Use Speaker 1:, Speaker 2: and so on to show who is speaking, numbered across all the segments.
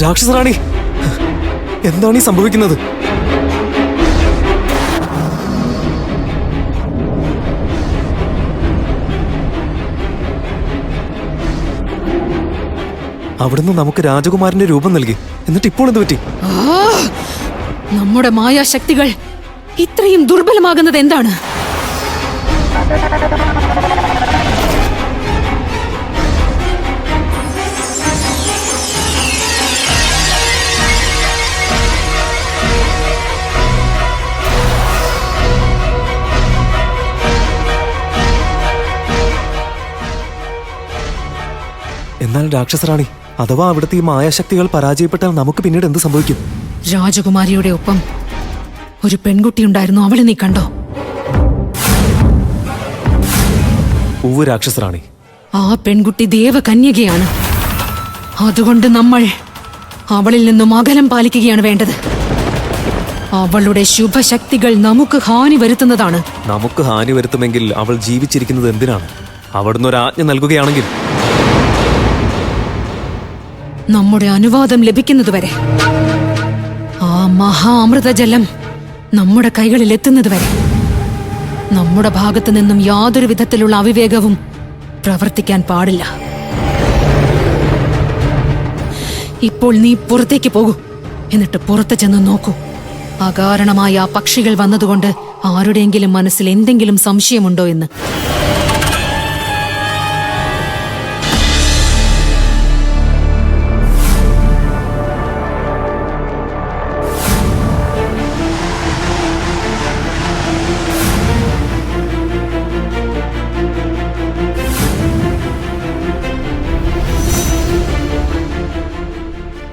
Speaker 1: രാക്ഷസറാണി, എന്താണ് ഈ സംഭവിക്കുന്നത്? അവിടുന്ന് നമുക്ക് രാജകുമാരന്റെ രൂപം നൽകി, എന്നിട്ട് ഇപ്പോൾ എന്ത് പറ്റി?
Speaker 2: നമ്മുടെ മായാശക്തികൾ ഇത്രയും ദുർബലമാകുന്നത് എന്താണ്?
Speaker 1: എന്നാൽ രാക്ഷസറാണി, അഥവാ അവിടുത്തെ ഈ മായാശക്തികൾ പരാജയപ്പെട്ടാൽ നമുക്ക് പിന്നീട് എന്ത് സംഭവിക്കും?
Speaker 2: രാജകുമാരിയുടെ ഒപ്പം ഒരു പെൺകുട്ടി ഉണ്ടായിരുന്നു, അവളെ നീ കണ്ടോ?
Speaker 1: ഉവ്വ് രാക്ഷസറാണി.
Speaker 2: ആ പെൺകുട്ടി ദേവകന്യകയാണ്. അതുകൊണ്ട് നമ്മൾ അവളിൽ നിന്നും അകലം പാലിക്കുകയാണ് വേണ്ടത്. അവളുടെ ശുഭശക്തികൾ നമുക്ക് ഹാനി വരുത്തുന്നതാണ്.
Speaker 1: നമുക്ക് ഹാനി വരുത്തുമെങ്കിൽ അവൾ ജീവിച്ചിരിക്കുന്നത് എന്തിനാണ്? അവിടുന്ന് ഒരു ആജ്ഞ നൽകുകയാണെങ്കിൽ
Speaker 2: നമ്മുടെ അനുവാദം ലഭിക്കുന്നതുവരെ, ആ മഹാ അമൃതജലം നമ്മുടെ കൈകളിൽ എത്തുന്നതുവരെ നമ്മുടെ ഭാഗത്തു നിന്നും യാതൊരു വിധത്തിലുള്ള അവിവേകവും പ്രവർത്തിക്കാൻ പാടില്ല. ഇപ്പോൾ നീ പുറത്തേക്ക് പോകൂ. എന്നിട്ട് പുറത്ത് ചെന്ന് നോക്കൂ. അകാരണമായ ആ പക്ഷികൾ വന്നതുകൊണ്ട് ആരുടെയെങ്കിലും മനസ്സിൽ എന്തെങ്കിലും സംശയമുണ്ടോ എന്ന്.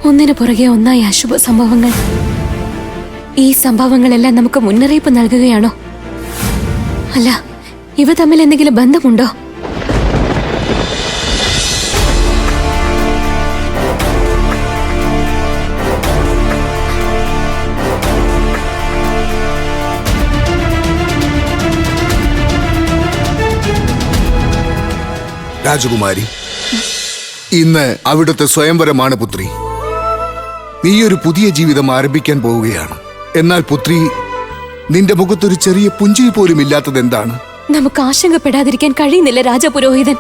Speaker 3: ഒന്നിനു പുറകെ ഒന്നായി അശുഭ സംഭവങ്ങൾ. ഈ സംഭവങ്ങളെല്ലാം നമുക്ക് മുന്നറിയിപ്പ് നൽകുകയാണോ? അല്ല, ഇവ തമ്മിൽ എന്തെങ്കിലും ബന്ധമുണ്ടോ?
Speaker 4: രാജകുമാരി, ഇന്ന് അവിടുത്തെ സ്വയംവരമാണ് പുത്രി. നീയൊരു പുതിയ ജീവിതം ആരംഭിക്കാൻ പോവുകയാണ്. എന്നാൽ പുത്രി, നിന്റെ മുഖത്തൊരു ചെറിയ പുഞ്ചിരി പോലും ഇല്ലാത്തത് എന്താണ്?
Speaker 3: നമുക്ക് ആശങ്കപ്പെടാതിരിക്കാൻ കഴിയുന്നില്ല രാജപുരോഹിതൻ.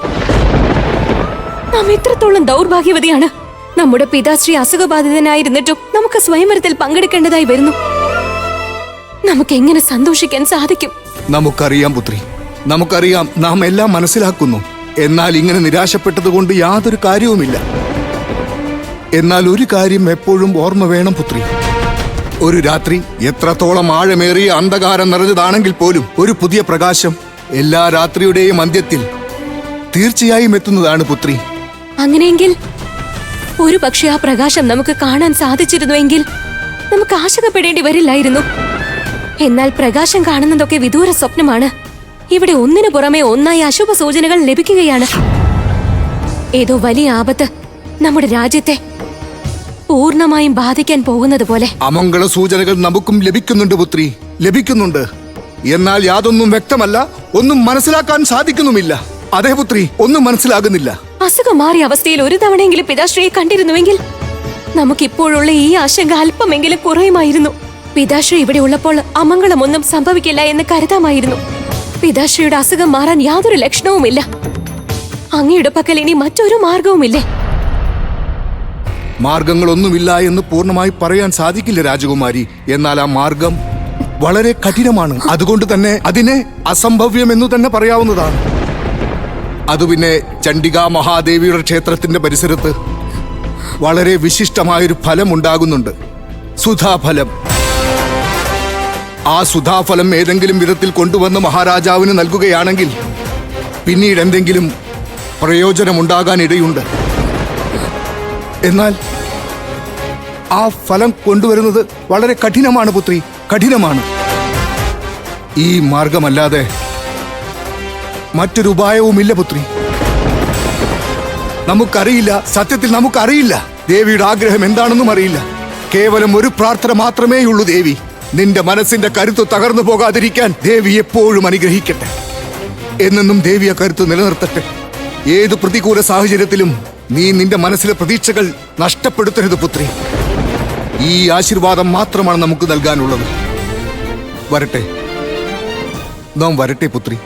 Speaker 3: നാം എത്രത്തോളം ദൗർഭാഗ്യവതിയാണ്. നമ്മുടെ പിതാശ്രീ അസുഖബാധിതനായിരുന്നിട്ടും നമുക്ക് സ്വയംവരത്തിൽ പങ്കെടുക്കേണ്ടതായി വരുന്നു. നമുക്ക് എങ്ങനെ സന്തോഷിക്കാൻ സാധിക്കും?
Speaker 4: നമുക്കറിയാം പുത്രി, നമുക്കറിയാം. നാം എല്ലാം മനസ്സിലാക്കുന്നു. എന്നാൽ ഇങ്ങനെ നിരാശപ്പെട്ടത് കൊണ്ട് യാതൊരു കാര്യവുമില്ല. എന്നാൽ ഒരു കാര്യം എപ്പോഴും ഓർമ്മ വേണം പുത്രി. ഒരു രാത്രി എത്രത്തോളം ആഴമേറിയ അന്ധകാരം നിറഞ്ഞതാണെങ്കിൽ പോലും ഒരു പുതിയ പ്രകാശം എല്ലാ രാത്രിയുടെയും അന്ത്യത്തിൽ തീർച്ചയായും എത്തുന്നതാണ് പുത്രി.
Speaker 3: അങ്ങനെയെങ്കിൽ ഒരു പക്ഷേ ആ പ്രകാശം നമുക്ക് കാണാൻ സാധിച്ചിരുന്നുവെങ്കിൽ നമുക്ക് ആശങ്കപ്പെടേണ്ടി വരില്ലായിരുന്നു. എന്നാൽ പ്രകാശം കാണുന്നതൊക്കെ വിദൂര സ്വപ്നമാണ്. ഇവിടെ ഒന്നിനു പുറമെ ഒന്നായി അശുഭ സൂചനകൾ ലഭിക്കുകയാണ്. ഏതോ വലിയ ആപത്ത് നമ്മുടെ രാജ്യത്തെ പൂർണ്ണമായും ബാധിക്കാൻ പോകുന്നത് പോലെ.
Speaker 4: അമംഗള സൂചനകൾ നമുക്കും ലഭിക്കുന്നുണ്ട് പുത്രി, ലഭിക്കുന്നുണ്ട്. എന്നാൽ യാതൊന്നും വ്യക്തമല്ല, ഒന്നും മനസ്സിലാക്കാൻ സാധിക്കുന്നുമില്ല. അതേ പുത്രി, ഒന്നും മനസ്സിലാകുന്നില്ല.
Speaker 3: അസുഖം മാറിയ അവസ്ഥയിൽ ഒരു തവണയെങ്കിലും പിതാശ്രീയെ കണ്ടിരുന്നുവെങ്കിൽ നമുക്കിപ്പോഴുള്ള ഈ ആശങ്ക അല്പമെങ്കിലും കുറയുമായിരുന്നു. പിതാശ്രീ ഇവിടെ ഉള്ളപ്പോൾ അമംഗളമൊന്നും സംഭവിക്കില്ല എന്ന് കരുതാമായിരുന്നു. പിതാശ്രീയുടെ അസുഖം മാറാൻ യാതൊരു ലക്ഷണവുമില്ല. അങ്ങയുടെ പക്കൽ ഇനി മറ്റൊരു മാർഗവുമില്ലേ?
Speaker 4: മാർഗങ്ങളൊന്നുമില്ല എന്ന് പൂർണ്ണമായി പറയാൻ സാധിക്കില്ല രാജകുമാരി. എന്നാൽ ആ മാർഗം വളരെ കഠിനമാണ്. അതുകൊണ്ട് തന്നെ അതിനെ അസംഭവ്യം എന്ന് തന്നെ പറയാവുന്നതാണ്. അത് പിന്നെ ചണ്ഡികാ മഹാദേവിയുടെ ക്ഷേത്രത്തിന്റെ പരിസരത്ത് വളരെ വിശിഷ്ടമായൊരു ഫലം ഉണ്ടാകുന്നുണ്ട്, സുധാഫലം. ആ സുധാഫലം ഏതെങ്കിലും വിധത്തിൽ കൊണ്ടുവന്ന് മഹാരാജാവിന് നൽകുകയാണെങ്കിൽ പിന്നീട് എന്തെങ്കിലും പ്രയോജനമുണ്ടാകാൻ ഇടയുണ്ട്. എന്നാൽ ആ ഫലം കൊണ്ടുവരുന്നത് വളരെ കഠിനമാണ് പുത്രി, കഠിനമാണ്. ഈ മാർഗമല്ലാതെ മറ്റൊരു ഉപായവുമില്ല പുത്രി. നമുക്കറിയില്ല, സത്യത്തിൽ നമുക്കറിയില്ല. ദേവിയുടെ ആഗ്രഹം എന്താണെന്നും അറിയില്ല. കേവലം ഒരു പ്രാർത്ഥന മാത്രമേയുള്ളൂ ദേവി. നിന്റെ മനസ്സിന്റെ കരുത്ത് തകർന്നു പോകാതിരിക്കാൻ ദേവി എപ്പോഴും അനുഗ്രഹിക്കട്ടെ. എന്നെന്നും ദേവി ആ കരുത്ത് നിലനിർത്തട്ടെ. ഏതു പ്രതികൂല സാഹചര്യത്തിലും നീ നിന്റെ മനസ്സിലെ പ്രതീക്ഷകൾ നഷ്ടപ്പെടുത്തരുത് പുത്രി. ഈ ആശീർവാദം മാത്രമാണ് നമുക്ക് നൽകാനുള്ളത്. വരട്ടെ, നാം വരട്ടെ പുത്രി.